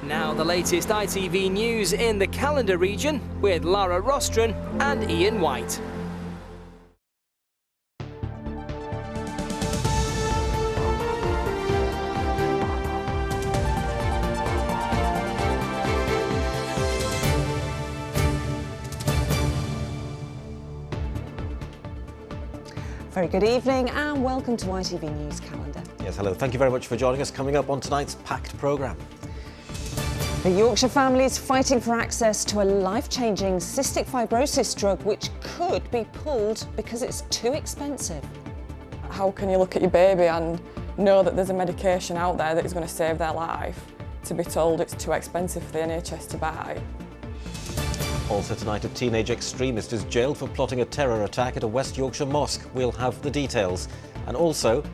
Now the latest ITV news in the Calendar region with Lara, Rostron and Ian White. Very good evening and welcome to ITV News Calendar. Yes, hello. Thank you very much for joining us. Coming up on tonight's packed programme. The Yorkshire family is fighting for access to a life-changing cystic fibrosis drug which could be pulled because it's too expensive. How can you look at your baby and know that there's a medication out there that is going to save their life, to be told it's too expensive for the NHS to buy? Also tonight, a teenage extremist is jailed for plotting a terror attack at a West Yorkshire mosque. We'll have the details. And also,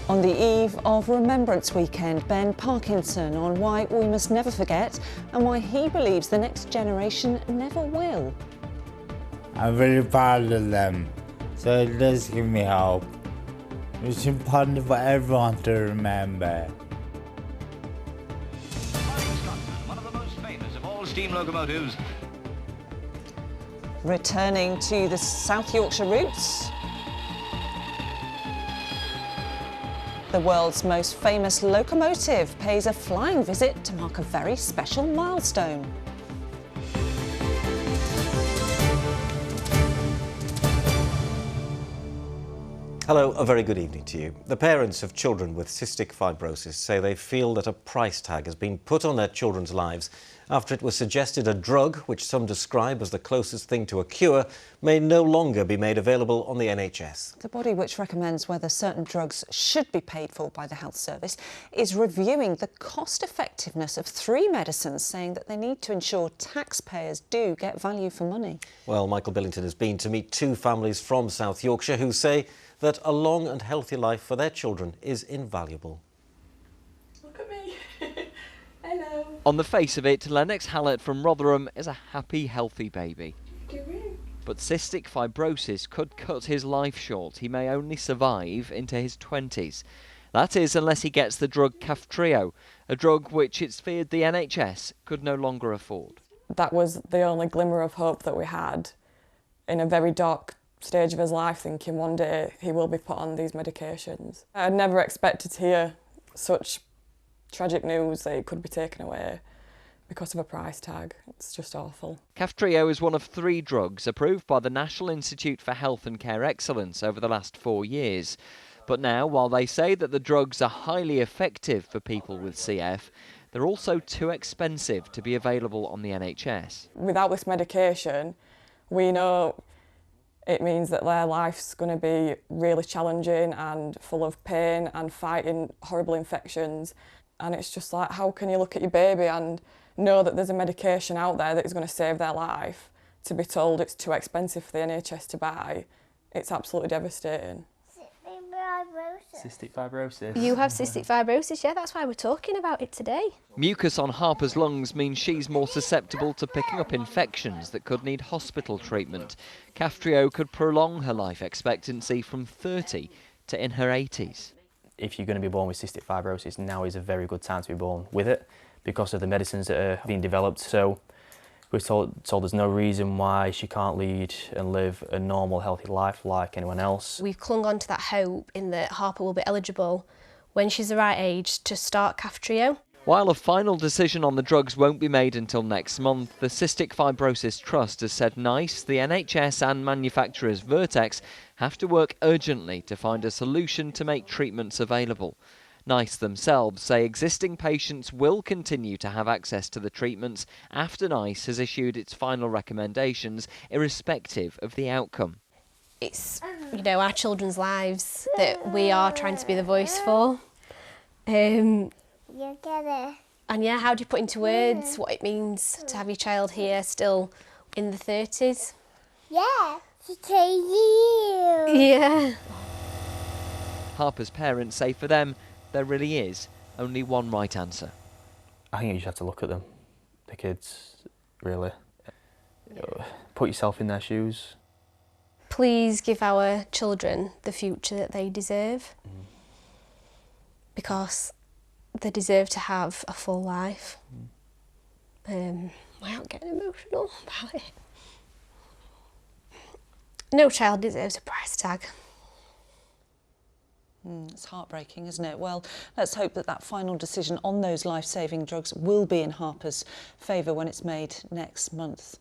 on the eve of Remembrance weekend, Ben Parkinson on why we must never forget and why he believes the next generation never will. I'm very proud of them, so it does give me hope. It's important for everyone to remember. Scotsman, one of the most famous of all steam locomotives. Returning to the South Yorkshire roots, the world's most famous locomotive pays a flying visit to mark a very special milestone. hello, a very good evening to you. The parents of children with cystic fibrosis say they feel that a price tag has been put on their children's lives after it was suggested a drug, which some describe as the closest thing to a cure, may no longer be made available on the NHS. The body which recommends whether certain drugs should be paid for by the health service is reviewing the cost effectiveness of 3 medicines, saying that they need to ensure taxpayers do get value for money. Well, Michael Billington has been to meet 2 families from South Yorkshire who say that a long and healthy life for their children is invaluable. Look at me. Hello. On the face of it, Lennox Hallett from Rotherham is a happy, healthy baby. But cystic fibrosis could cut his life short. He may only survive into his 20s. That is, unless he gets the drug Kaftrio, a drug which it's feared the NHS could no longer afford. That was the only glimmer of hope that we had in a very dark stage of his life, thinking one day he will be put on these medications. I'd never expected to hear such tragic news that it could be taken away because of a price tag. It's just awful. Kaftrio is one of 3 drugs approved by the National Institute for Health and Care Excellence over the last 4 years. But now, while they say that the drugs are highly effective for people with CF, they're also too expensive to be available on the NHS. Without this medication, we know it means that their life's going to be really challenging and full of pain and fighting horrible infections. And it's just like, how can you look at your baby and know that there's a medication out there that is going to save their life, to be told it's too expensive for the NHS to buy? It's absolutely devastating. Cystic fibrosis. You have cystic fibrosis, yeah, that's why we're talking about it today. Mucus on Harper's lungs means she's more susceptible to picking up infections that could need hospital treatment. Kaftrio could prolong her life expectancy from 30 to in her 80s. If you're going to be born with cystic fibrosis, now is a very good time to be born with it because of the medicines that are being developed. So we're told there's no reason why she can't lead and live a normal, healthy life like anyone else. We've clung on to that hope in that Harper will be eligible when she's the right age to start Kaftrio. While a final decision on the drugs won't be made until next month, the Cystic Fibrosis Trust has said NICE, the NHS and manufacturers Vertex have to work urgently to find a solution to make treatments available. NICE themselves say existing patients will continue to have access to the treatments after NICE has issued its final recommendations, irrespective of the outcome. It's, you know, our children's lives that we are trying to be the voice for. And yeah, how do you put into words what it means to have your child here still in the 30s? Yeah, to tell you. Yeah. Harper's parents say for them, there really is only one right answer. I think you just have to look at them, the kids, really. Put yourself in their shoes. Please give our children the future that they deserve. Because they deserve to have a full life. Without getting emotional about it. No child deserves a price tag. It's heartbreaking, isn't it? Well, let's hope that that final decision on those life-saving drugs will be in Harper's favour when it's made next month.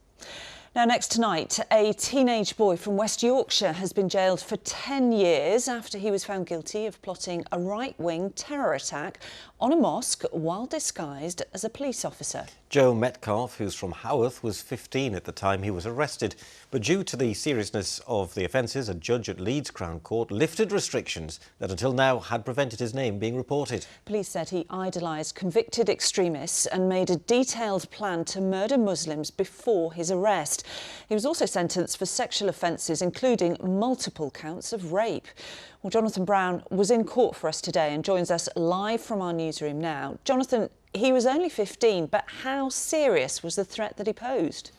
Now, next tonight, a teenage boy from West Yorkshire has been jailed for 10 years after he was found guilty of plotting a right-wing terror attack on a mosque while disguised as a police officer. Joe Metcalfe, who's from Haworth, was 15 at the time he was arrested. But due to the seriousness of the offences, a judge at Leeds Crown Court lifted restrictions that until now had prevented his name being reported. Police said he idolised convicted extremists and made a detailed plan to murder Muslims before his arrest. He was also sentenced for sexual offences, including multiple counts of rape. Well, Jonathan Brown was in court for us today and joins us live from our newsroom now. Jonathan, he was only 15, but how serious was the threat that he posed?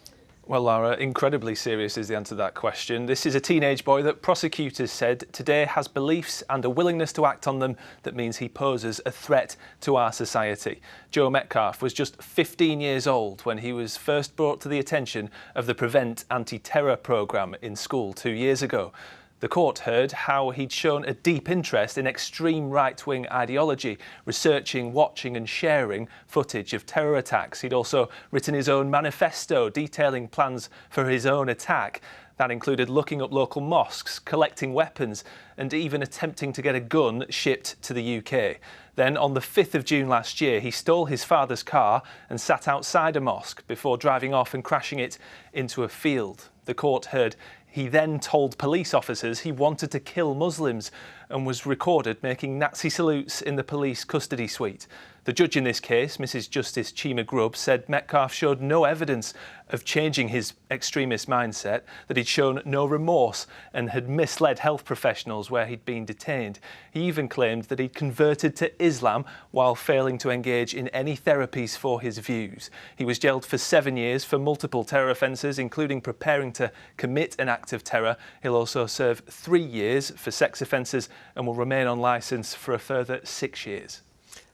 Well, Lara, incredibly serious is the answer to that question. This is a teenage boy that prosecutors said today has beliefs and a willingness to act on them that means he poses a threat to our society. Joe Metcalfe was just 15 years old when he was first brought to the attention of the Prevent anti-terror programme in school 2 years ago. The court heard how he'd shown a deep interest in extreme right-wing ideology, researching, watching and sharing footage of terror attacks. He'd also written his own manifesto detailing plans for his own attack. That included looking up local mosques, collecting weapons and even attempting to get a gun shipped to the UK. Then on the 5th of June last year, he stole his father's car and sat outside a mosque before driving off and crashing it into a field. The court heard he then told police officers he wanted to kill Muslims and was recorded making Nazi salutes in the police custody suite. The judge in this case, Mrs Justice Chima Grubb, said Metcalfe showed no evidence of changing his extremist mindset, that he'd shown no remorse and had misled health professionals where he'd been detained. He even claimed that he'd converted to Islam while failing to engage in any therapies for his views. He was jailed for 7 years for multiple terror offences, including preparing to commit an act of terror. He'll also serve 3 years for sex offences and will remain on licence for a further 6 years.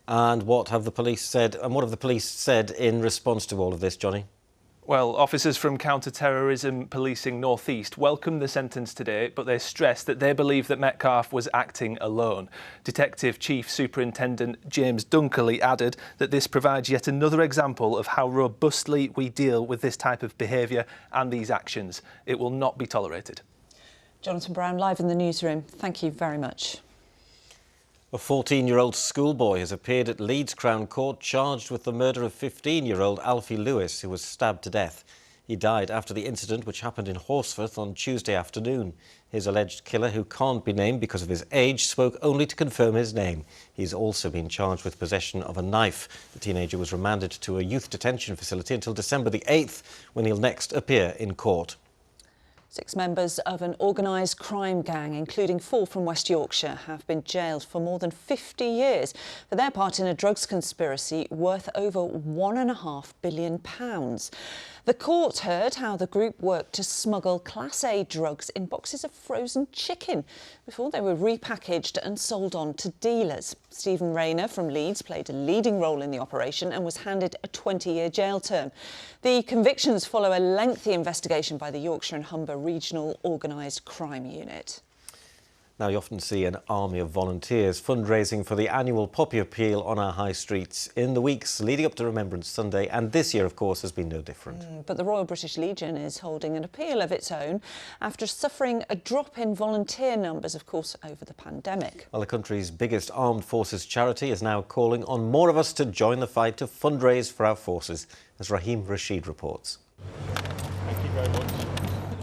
And what have the police said? And what have the police said in response to all of this, Johnny? Well, officers from Counter-Terrorism Policing North East welcomed the sentence today, but they stressed that they believe that Metcalfe was acting alone. Detective Chief Superintendent James Dunkerley added that this provides yet another example of how robustly we deal with this type of behaviour and these actions. It will not be tolerated. Jonathan Brown, live in the newsroom. Thank you very much. A 14-year-old schoolboy has appeared at Leeds Crown Court charged with the murder of 15-year-old Alfie Lewis, who was stabbed to death. He died after the incident, which happened in Horsforth on Tuesday afternoon. His alleged killer, who can't be named because of his age, spoke only to confirm his name. He's also been charged with possession of a knife. The teenager was remanded to a youth detention facility until December the 8th, when he'll next appear in court. 6 members of an organised crime gang, including 4 from West Yorkshire, have been jailed for more than 50 years for their part in a drugs conspiracy worth over £1.5 billion. The court heard how the group worked to smuggle Class A drugs in boxes of frozen chicken before they were repackaged and sold on to dealers. Stephen Rayner from Leeds played a leading role in the operation and was handed a 20-year jail term. The convictions follow a lengthy investigation by the Yorkshire and Humber Regional Organised Crime Unit. Now, you often see an army of volunteers fundraising for the annual Poppy Appeal on our high streets in the weeks leading up to Remembrance Sunday, and this year, of course, has been no different. But the Royal British Legion is holding an appeal of its own after suffering a drop in volunteer numbers, of course, over the pandemic. Well, the country's biggest armed forces charity is now calling on more of us to join the fight to fundraise for our forces, as Raheem Rashid reports. Thank you very much.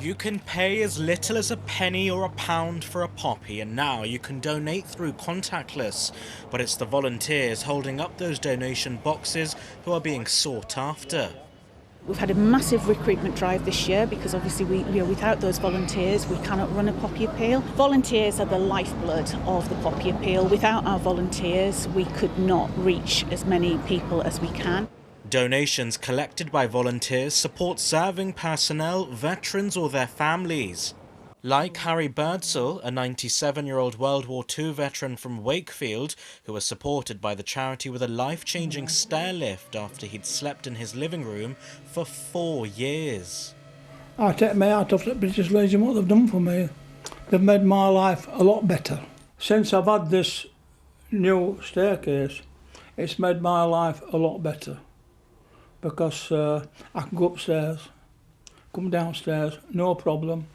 You can pay as little as a penny or a pound for a poppy, and now you can donate through contactless. But it's the volunteers holding up those donation boxes who are being sought after. We've had a massive recruitment drive this year because obviously we are without those volunteers we cannot run a Poppy Appeal. Volunteers are the lifeblood of the Poppy Appeal. Without our volunteers we could not reach as many people as we can. Donations collected by volunteers support serving personnel, veterans or their families. Like Harry Birdsall, a 97-year-old World War II veteran from Wakefield, who was supported by the charity with a life-changing stair lift after he'd slept in his living room for 4 years. I take my hat off to British Legion, what they've done for me. They've made my life a lot better. Since I've had this new staircase, it's made my life a lot better. Because I can go upstairs, come downstairs, no problem.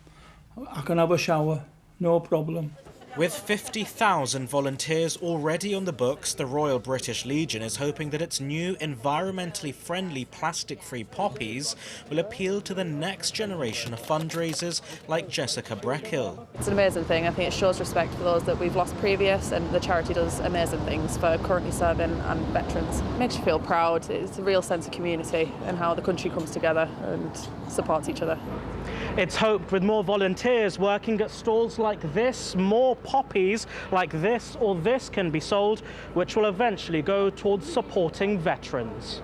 I can have a shower, no problem. With 50,000 volunteers already on the books, the Royal British Legion is hoping that its new environmentally friendly plastic-free poppies will appeal to the next generation of fundraisers like Jessica Breckhill. It's an amazing thing. I think it shows respect for those that we've lost previous, and the charity does amazing things for currently serving and veterans. It makes you feel proud. It's a real sense of community and how the country comes together and supports each other. It's hoped with more volunteers working at stalls like this, more poppies like this or this can be sold, which will eventually go towards supporting veterans.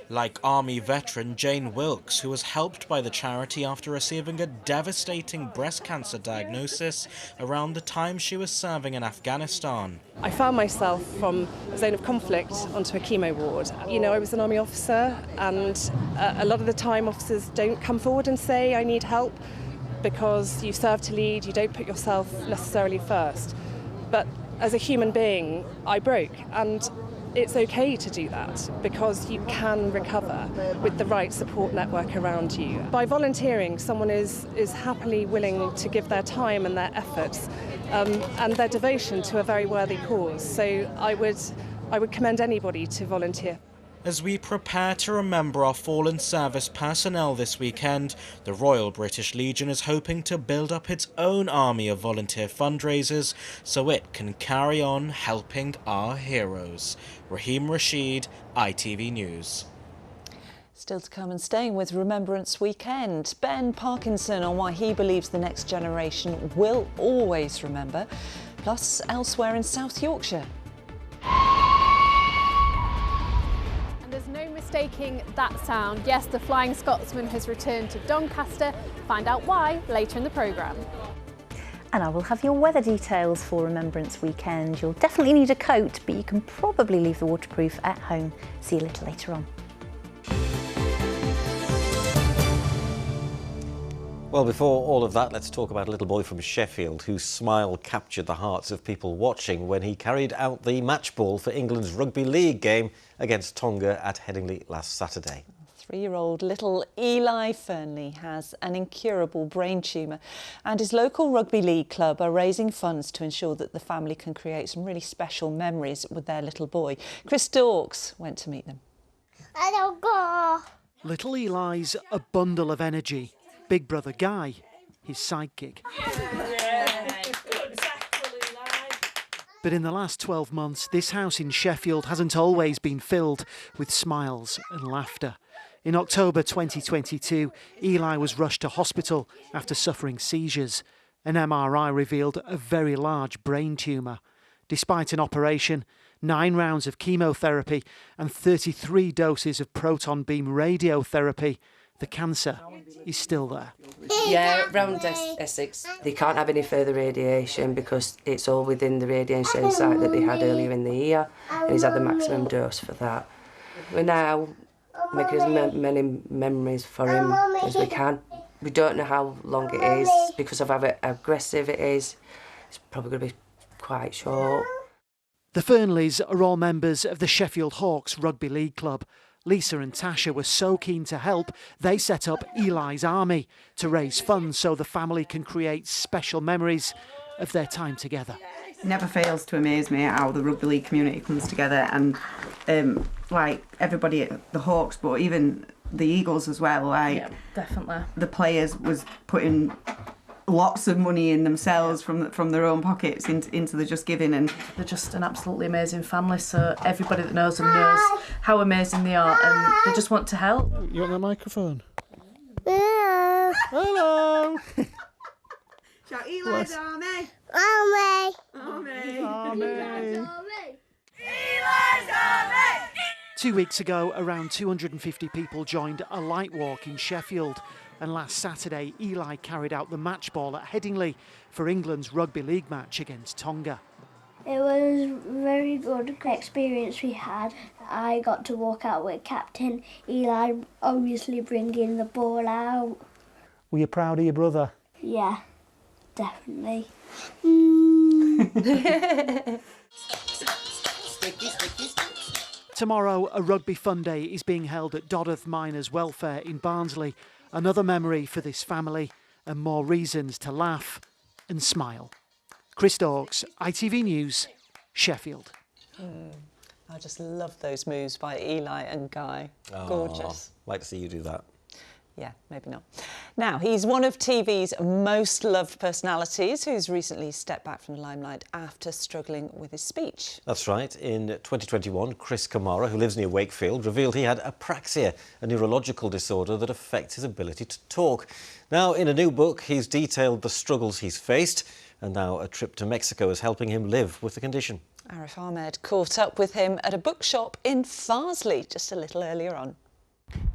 Like Army veteran Jane Wilkes, who was helped by the charity after receiving a devastating breast cancer diagnosis around the time she was serving in Afghanistan. I found myself from a zone of conflict onto a chemo ward. You know, I was an Army officer, and a lot of the time officers don't come forward and say, I need help, because you serve to lead, you don't put yourself necessarily first. But as a human being, I broke, and it's okay to do that because you can recover with the right support network around you. By volunteering, someone is happily willing to give their time and their efforts and their devotion to a very worthy cause. So I would commend anybody to volunteer. As we prepare to remember our fallen service personnel this weekend, the Royal British Legion is hoping to build up its own army of volunteer fundraisers so it can carry on helping our heroes. Raheem Rashid, ITV News. Still to come and staying with Remembrance Weekend, Ben Parkinson on why he believes the next generation will always remember, plus elsewhere in South Yorkshire. There's no mistaking that sound. Yes, the Flying Scotsman has returned to Doncaster. Find out why later in the programme. And I will have your weather details for Remembrance Weekend. You'll definitely need a coat, but you can probably leave the waterproof at home. See you a little later on. Well, before all of that, let's talk about a little boy from Sheffield whose smile captured the hearts of people watching when he carried out the match ball for England's rugby league game against Tonga at Headingley last Saturday. 3-year-old little Eli Fernley has an incurable brain tumour, and his local rugby league club are raising funds to ensure that the family can create some really special memories with their little boy. Chris Dorks went to meet them. I don't go. Little Eli's a bundle of energy. Big brother Guy, his sidekick. But in the last 12 months, this house in Sheffield hasn't always been filled with smiles and laughter. In October 2022, Eli was rushed to hospital after suffering seizures. An MRI revealed a very large brain tumour. Despite an operation, 9 rounds of chemotherapy and 33 doses of proton beam radiotherapy, the cancer is still there. Yeah, around Essex. They can't have any further radiation because it's all within the radiation site that they had earlier in the year, and he's had the maximum dose for that. We're now making as many memories for him as we can. We don't know how long it is because of how aggressive it is. It's probably going to be quite short. The Fernleys are all members of the Sheffield Hawks Rugby League Club. Lisa and Tasha were so keen to help, they set up Eli's Army to raise funds so the family can create special memories of their time together. It never fails to amaze me how the rugby league community comes together, and like everybody at the Hawks, but even the Eagles as well. Like, yeah, definitely. The players was putting lots of money in themselves from their own pockets into the Just Giving, and they're just an absolutely amazing family, so everybody that knows them knows how amazing they are, and they just want to help. You want the microphone? Yeah. Hello! Shout Eli's Army! Army! Army! Eli's Army! 2 weeks ago, around 250 people joined a light walk in Sheffield. And last Saturday, Eli carried out the match ball at Headingley for England's rugby league match against Tonga. It was a very good experience we had. I got to walk out with Captain Eli, obviously bringing the ball out. Were you proud of your brother? Yeah, definitely. Tomorrow, a rugby fun day is being held at Dodworth Miners Welfare in Barnsley. Another memory for this family and more reasons to laugh and smile. Chris Dawkes, ITV News, Sheffield. I just love those moves by Eli and Guy. Gorgeous. Like to see you do that. Yeah, maybe not. Now, he's one of TV's most loved personalities who's recently stepped back from the limelight after struggling with his speech. That's right. In 2021, Chris Kamara, who lives near Wakefield, revealed he had apraxia, a neurological disorder that affects his ability to talk. Now, in a new book, he's detailed the struggles he's faced, and now a trip to Mexico is helping him live with the condition. Arif Ahmed caught up with him at a bookshop in Farsley just a little earlier on.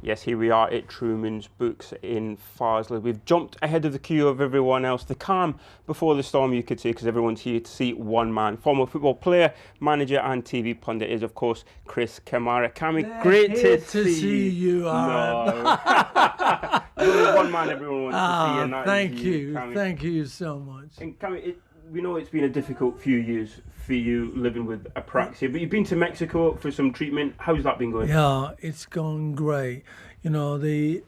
Yes, here we are at Truman's Books in Farsley. We've jumped ahead of the queue of everyone else. The calm before the storm, you could say, because everyone's here to see one man. Former football player, manager and TV pundit is, of course, Chris Kamara. Kamara, great to see you. Aaron. No. You're one man everyone wants to see. And that thank is you. Kamara. Thank you so much. And Kamara, we know it's been a difficult few years for you living with apraxia, but you've been to Mexico for some treatment. How's that been going? Yeah, it's gone great. You know, the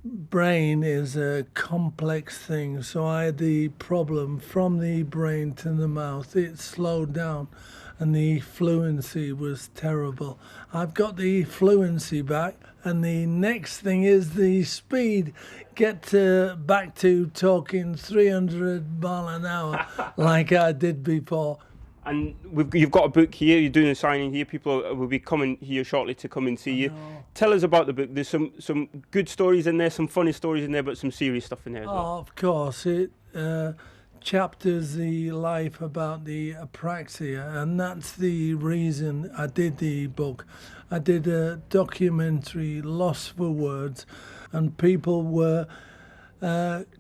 brain is a complex thing, so I had the problem from the brain to the mouth. It slowed down and the fluency was terrible. I've got the fluency back, and the next thing is the speed. Get back to talking 300 mile an hour like I did before. And you've got a book here, you're doing a signing here, people will be coming here shortly to come and see you. Tell us about the book. There's some good stories in there, some funny stories in there, but some serious stuff in there as well. Oh, of course. It chapters the life about the apraxia, and that's the reason I did the book. I did a documentary, Lost for Words, and people were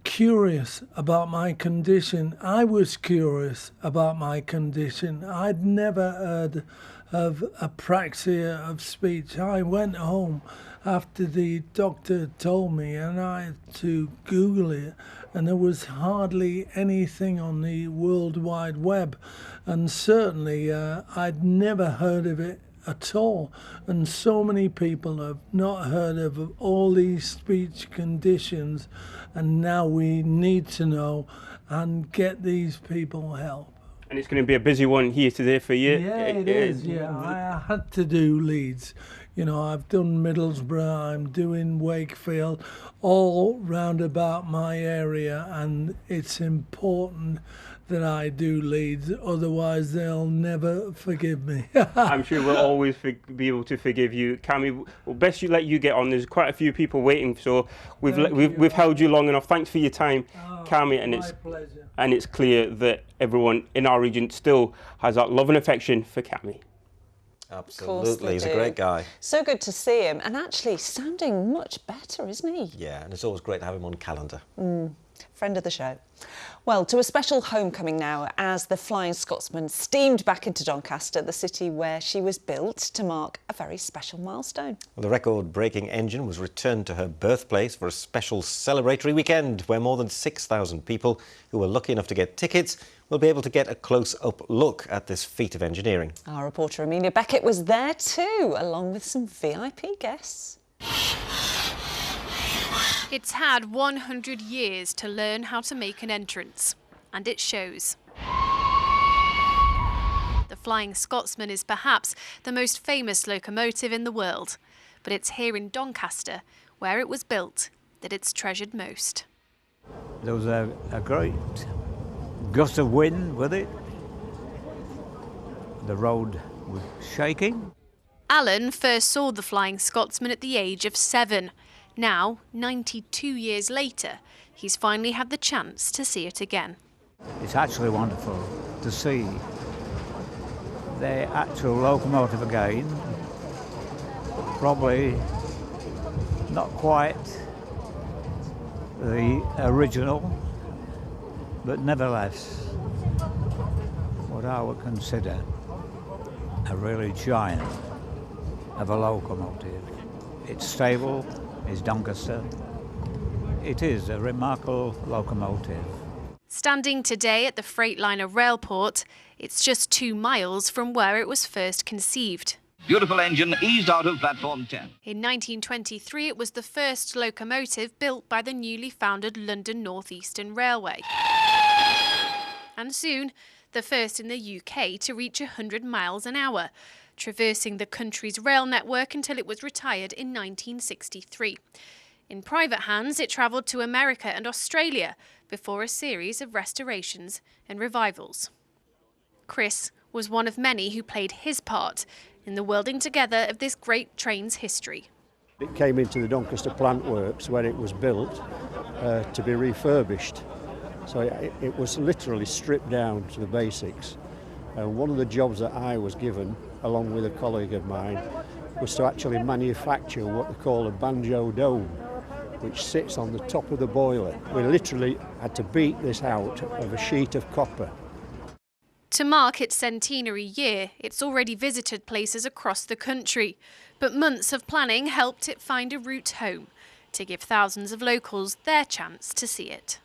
curious about my condition. I was curious about my condition. I'd never heard of apraxia of speech. I went home after the doctor told me, and I had to Google it, and there was hardly anything on the World Wide Web, and certainly I'd never heard of it at all. And so many people have not heard of all these speech conditions, and now we need to know and get these people help. And it's going to be a busy one here today for you. Yeah, it is. Yeah, I had to do Leeds. You know, I've done Middlesbrough, I'm doing Wakefield, all round about my area, and it's important that I do Leeds, otherwise they'll never forgive me. I'm sure we'll always be able to forgive you. Cammy, well, best you let you get on. There's quite a few people waiting, so we've held you long enough. Thanks for your time, Cammy, and it's clear that everyone in our region still has that love and affection for Cammy. Absolutely, he's a great guy. So good to see him, and actually sounding much better, isn't he? Yeah, and it's always great to have him on calendar. Friend of the show. Well, to a special homecoming now as the Flying Scotsman steamed back into Doncaster, the city where she was built, to mark a very special milestone. Well, the record-breaking engine was returned to her birthplace for a special celebratory weekend where more than 6,000 people who were lucky enough to get tickets will be able to get a close-up look at this feat of engineering. Our reporter Amelia Beckett was there too, along with some VIP guests. It's had 100 years to learn how to make an entrance, and it shows. The Flying Scotsman is perhaps the most famous locomotive in the world, but it's here in Doncaster, where it was built, that it's treasured most. There was a great gust of wind with it. The road was shaking. Alan first saw the Flying Scotsman at the age of 7. Now, 92 years later, he's finally had the chance to see it again. It's actually wonderful to see the actual locomotive again. Probably not quite the original, but nevertheless, what I would consider a really giant of a locomotive. It's stable, it's Doncaster. It is a remarkable locomotive. Standing today at the Freightliner Railport, it's just 2 miles from where it was first conceived. Beautiful engine eased out of platform 10. In 1923, it was the first locomotive built by the newly founded London North Eastern Railway. And soon, the first in the UK to reach 100 miles an hour, traversing the country's rail network until it was retired in 1963. In private hands, it travelled to America and Australia before a series of restorations and revivals. Chris was one of many who played his part in the welding together of this great train's history. It came into the Doncaster plant works where it was built to be refurbished. So it was literally stripped down to the basics. And one of the jobs that I was given, along with a colleague of mine, was to actually manufacture what they call a banjo dome, which sits on the top of the boiler. We literally had to beat this out of a sheet of copper. To mark its centenary year, it's already visited places across the country, but months of planning helped it find a route home to give thousands of locals their chance to see it.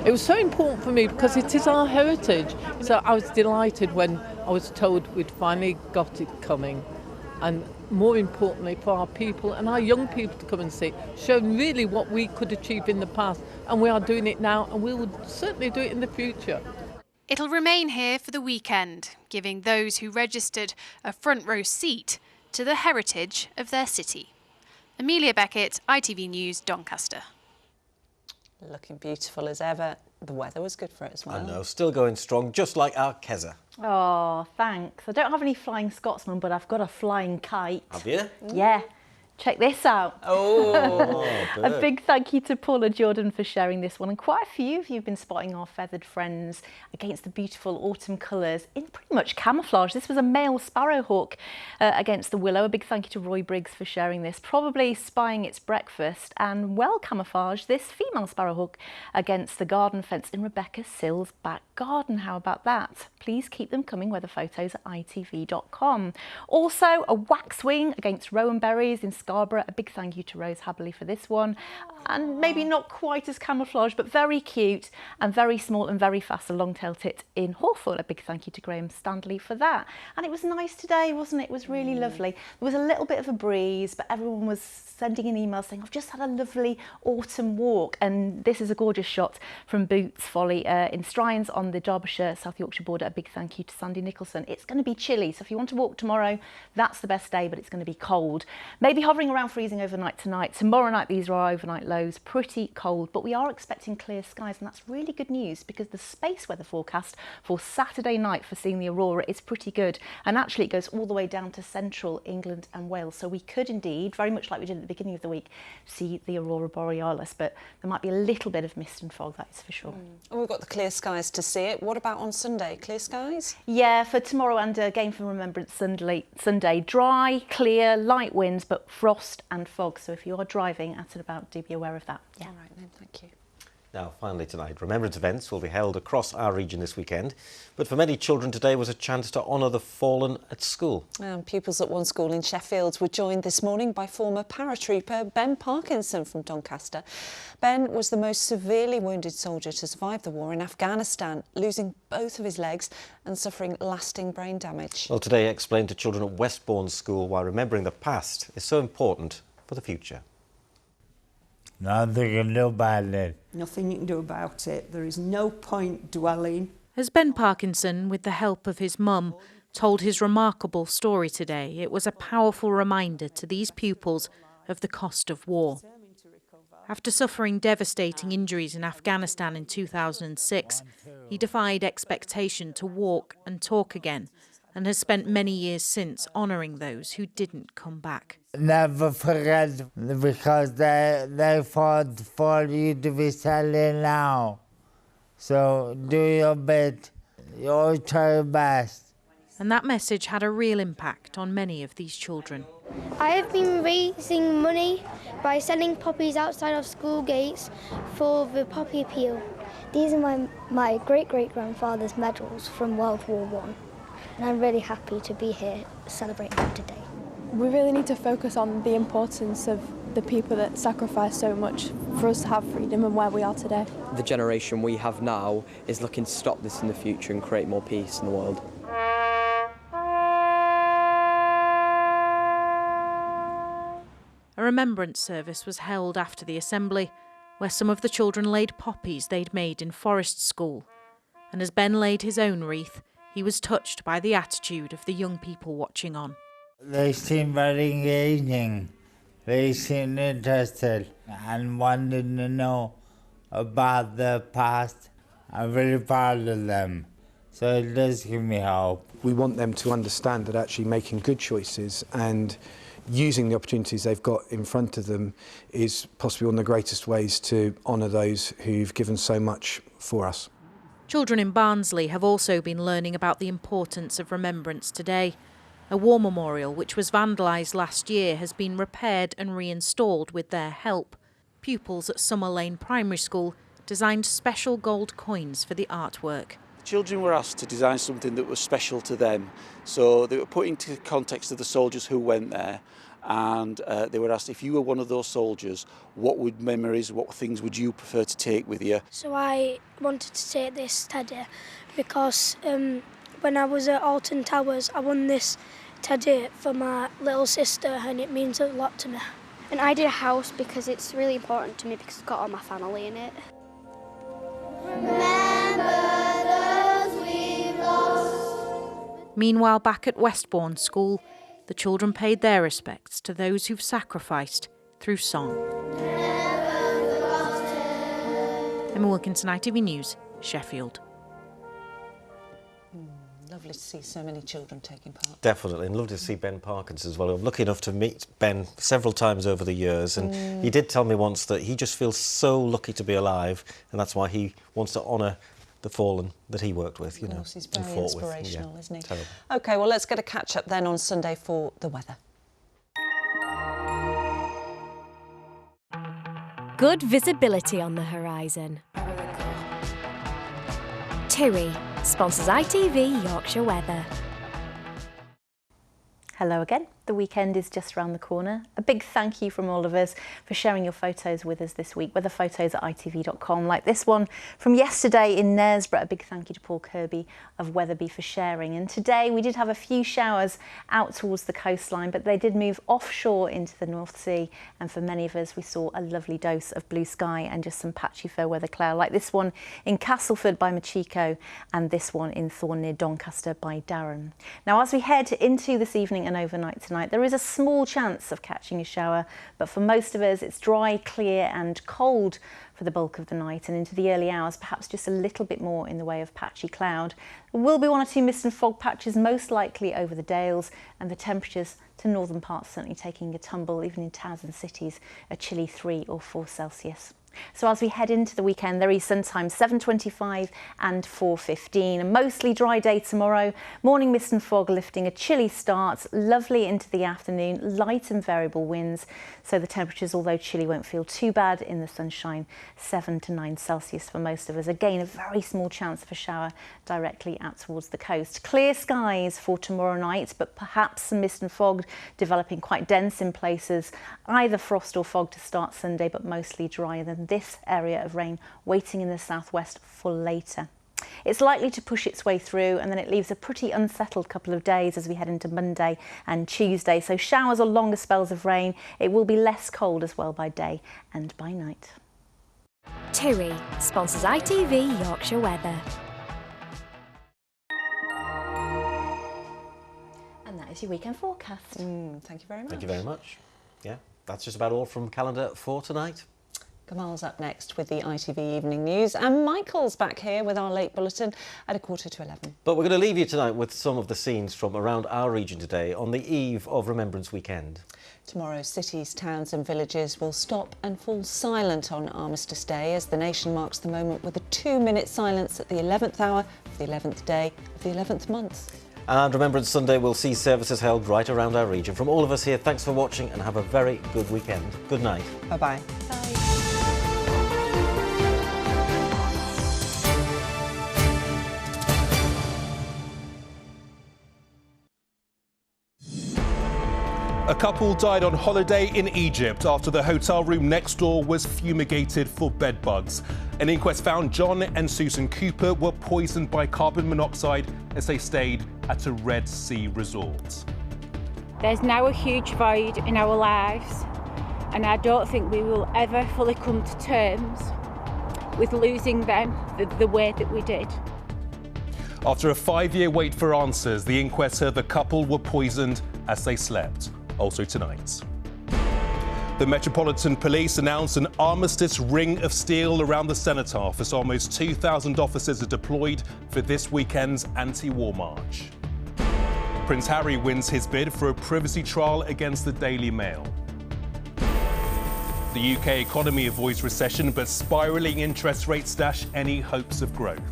It was so important for me because it is our heritage. So I was delighted when I was told we'd finally got it coming, and more importantly for our people and our young people to come and see, showing really what we could achieve in the past, and we are doing it now and we will certainly do it in the future. It'll remain here for the weekend, giving those who registered a front row seat to the heritage of their city. Amelia Beckett, ITV News, Doncaster. Looking beautiful as ever. The weather was good for it as well. I know, still going strong, just like our Keza. Oh, thanks. I don't have any flying Scotsman, but I've got a flying kite. Have you? Yeah. Check this out. Oh, a big thank you to Paula Jordan for sharing this one. And quite a few of you have been spotting our feathered friends against the beautiful autumn colours in pretty much camouflage. This was a male sparrowhawk against the willow. A big thank you to Roy Briggs for sharing this. Probably spying its breakfast, and well camouflaged, this female sparrowhawk against the garden fence in Rebecca Sill's back garden. How about that? Please keep them coming with the photos at itv.com. Also, a waxwing against rowan berries in Scarborough. A big thank you to Rose Haberley for this one. And maybe not quite as camouflage, but very cute and very small and very fast, a long-tailed tit in Hawthorne. A big thank you to Graham Standley for that. And it was nice today, wasn't it? It was really lovely. There was a little bit of a breeze, but everyone was sending in emails saying, I've just had a lovely autumn walk. And this is a gorgeous shot from Boots Folly in Strines on the Derbyshire-South Yorkshire border. A big thank you to Sandy Nicholson. It's going to be chilly, so if you want to walk tomorrow, that's the best day, but it's going to be cold. Maybe hovering around freezing overnight tonight. Tomorrow night, these are our overnight lows. Pretty cold, but we are expecting clear skies, and that's really good news because the space weather forecast for Saturday night for seeing the aurora is pretty good. And actually, it goes all the way down to central England and Wales. So we could indeed, very much like we did at the beginning of the week, see the aurora borealis, but there might be a little bit of mist and fog, that is for sure. And we've got the clear skies to see it. What about on Sunday? Clear skies? Yeah, for tomorrow and again for Remembrance Sunday, dry, clear, light winds, but frost and fog. So if you are driving at and about, do be aware of that. Yeah. All right then, thank you. Now, finally tonight, Remembrance events will be held across our region this weekend. But for many children today was a chance to honour the fallen at school. Pupils at one school in Sheffield were joined this morning by former paratrooper Ben Parkinson from Doncaster. Ben was the most severely wounded soldier to survive the war in Afghanistan, losing both of his legs and suffering lasting brain damage. Well, today he explained to children at Westbourne School why remembering the past is so important for the future. Nothing you can do about it. Nothing you can do about it. There is no point dwelling. As Ben Parkinson, with the help of his mum, told his remarkable story today, it was a powerful reminder to these pupils of the cost of war. After suffering devastating injuries in Afghanistan in 2006, he defied expectation to walk and talk again, and has spent many years since honouring those who didn't come back. Never forget, because they fought for you to be selling now. So do your bit, you try your best. And that message had a real impact on many of these children. I have been raising money by selling poppies outside of school gates for the poppy appeal. These are my great-great-grandfather's medals from World War I, and I'm really happy to be here celebrating them today. We really need to focus on the importance of the people that sacrificed so much for us to have freedom and where we are today. The generation we have now is looking to stop this in the future and create more peace in the world. A remembrance service was held after the assembly, where some of the children laid poppies they'd made in Forest School. And as Ben laid his own wreath, he was touched by the attitude of the young people watching on. They seem very engaging. They seem interested and wanted to know about the past. I'm very proud of them, so it does give me hope. We want them to understand that actually making good choices and using the opportunities they've got in front of them is possibly one of the greatest ways to honour those who've given so much for us. Children in Barnsley have also been learning about the importance of remembrance today. A war memorial, which was vandalised last year, has been repaired and reinstalled with their help. Pupils at Summer Lane Primary School designed special gold coins for the artwork. Children were asked to design something that was special to them, so they were put into context of the soldiers who went there, and they were asked, if you were one of those soldiers, what memories, what things would you prefer to take with you? So I wanted to take this teddy because when I was at Alton Towers, I won this teddy for my little sister, and it means a lot to me. And I did a house because it's really important to me because it's got all my family in it. Meanwhile, back at Westbourne School, the children paid their respects to those who've sacrificed through song. Emma Wilkinson, ITV News, Sheffield. Lovely to see so many children taking part. Definitely, and lovely to see Ben Parkins as well. I'm lucky enough to meet Ben several times over the years, and he did tell me once that he just feels so lucky to be alive, and that's why he wants to honour the fallen that he worked with, you know, He's and very fought inspirational, with. isn't he? Terrible. OK, well, let's get a catch-up then on Sunday for the weather. Good visibility on the horizon. TUI sponsors ITV Yorkshire Weather. Hello again. The weekend is just around the corner. A big thank you from all of us for sharing your photos with us this week, weather photos at itv.com, like this one from yesterday in Knaresborough. A big thank you to Paul Kirby of Weatherby for sharing. And today we did have a few showers out towards the coastline, but they did move offshore into the North Sea. And for many of us, we saw a lovely dose of blue sky and just some patchy fair weather cloud, like this one in Castleford by Machiko and this one in Thorn near Doncaster by Darren. Now, as we head into this evening and overnight tonight, there is a small chance of catching a shower, but for most of us it's dry, clear and cold for the bulk of the night, and into the early hours perhaps just a little bit more in the way of patchy cloud. There will be one or two mist and fog patches most likely over the Dales, and the temperatures to northern parts certainly taking a tumble, even in towns and cities, a chilly 3 or 4 Celsius. So as we head into the weekend, there is sometimes 7:25 and 4:15. A mostly dry day tomorrow. Morning mist and fog lifting, a chilly start, lovely into the afternoon, light and variable winds. So the temperatures, although chilly, won't feel too bad in the sunshine. 7 to 9 Celsius for most of us. Again, a very small chance of a shower directly out towards the coast. Clear skies for tomorrow night, but perhaps some mist and fog developing quite dense in places. Either frost or fog to start Sunday, but mostly dry. Then this area of rain waiting in the southwest for later. It's likely to push its way through, and then it leaves a pretty unsettled couple of days as we head into Monday and Tuesday. So showers or longer spells of rain. It will be less cold as well by day and by night. TUI sponsors ITV Yorkshire Weather. And that is your weekend forecast. Thank you very much. Thank you very much. Yeah, that's just about all from calendar for tonight. Kamal's up next with the ITV Evening News, and Michael's back here with our late bulletin at 11:15. But we're going to leave you tonight with some of the scenes from around our region today on the eve of Remembrance Weekend. Tomorrow, cities, towns and villages will stop and fall silent on Armistice Day as the nation marks the moment with a 2-minute silence at the 11th hour of the 11th day of the 11th month. And Remembrance Sunday will see services held right around our region. From all of us here, thanks for watching and have a very good weekend. Good night. Bye-bye. A couple died on holiday in Egypt after the hotel room next door was fumigated for bed bugs. An inquest found John and Susan Cooper were poisoned by carbon monoxide as they stayed at a Red Sea resort. There's now a huge void in our lives, and I don't think we will ever fully come to terms with losing them the way that we did. After a 5-year wait for answers, the inquest heard the couple were poisoned as they slept. Also tonight. The Metropolitan Police announced an armistice ring of steel around the Cenotaph as almost 2,000 officers are deployed for this weekend's anti-war march. Prince Harry wins his bid for a privacy trial against the Daily Mail. The UK economy avoids recession, but spiralling interest rates dash any hopes of growth.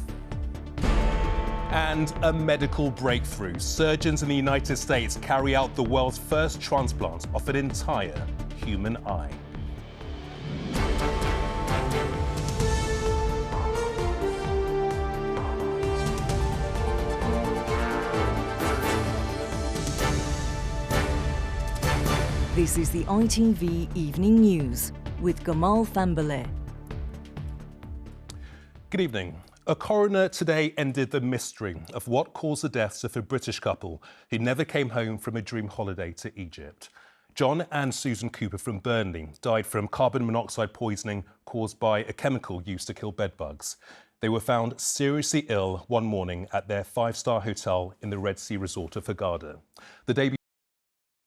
And a medical breakthrough. Surgeons in the United States carry out the world's first transplant of an entire human eye. This is the ITV Evening News with Gamal Thambale. Good evening. A coroner today ended the mystery of what caused the deaths of a British couple who never came home from a dream holiday to Egypt. John and Susan Cooper from Burnley died from carbon monoxide poisoning caused by a chemical used to kill bedbugs. They were found seriously ill one morning at their 5-star hotel in the Red Sea resort of Hurghada. The day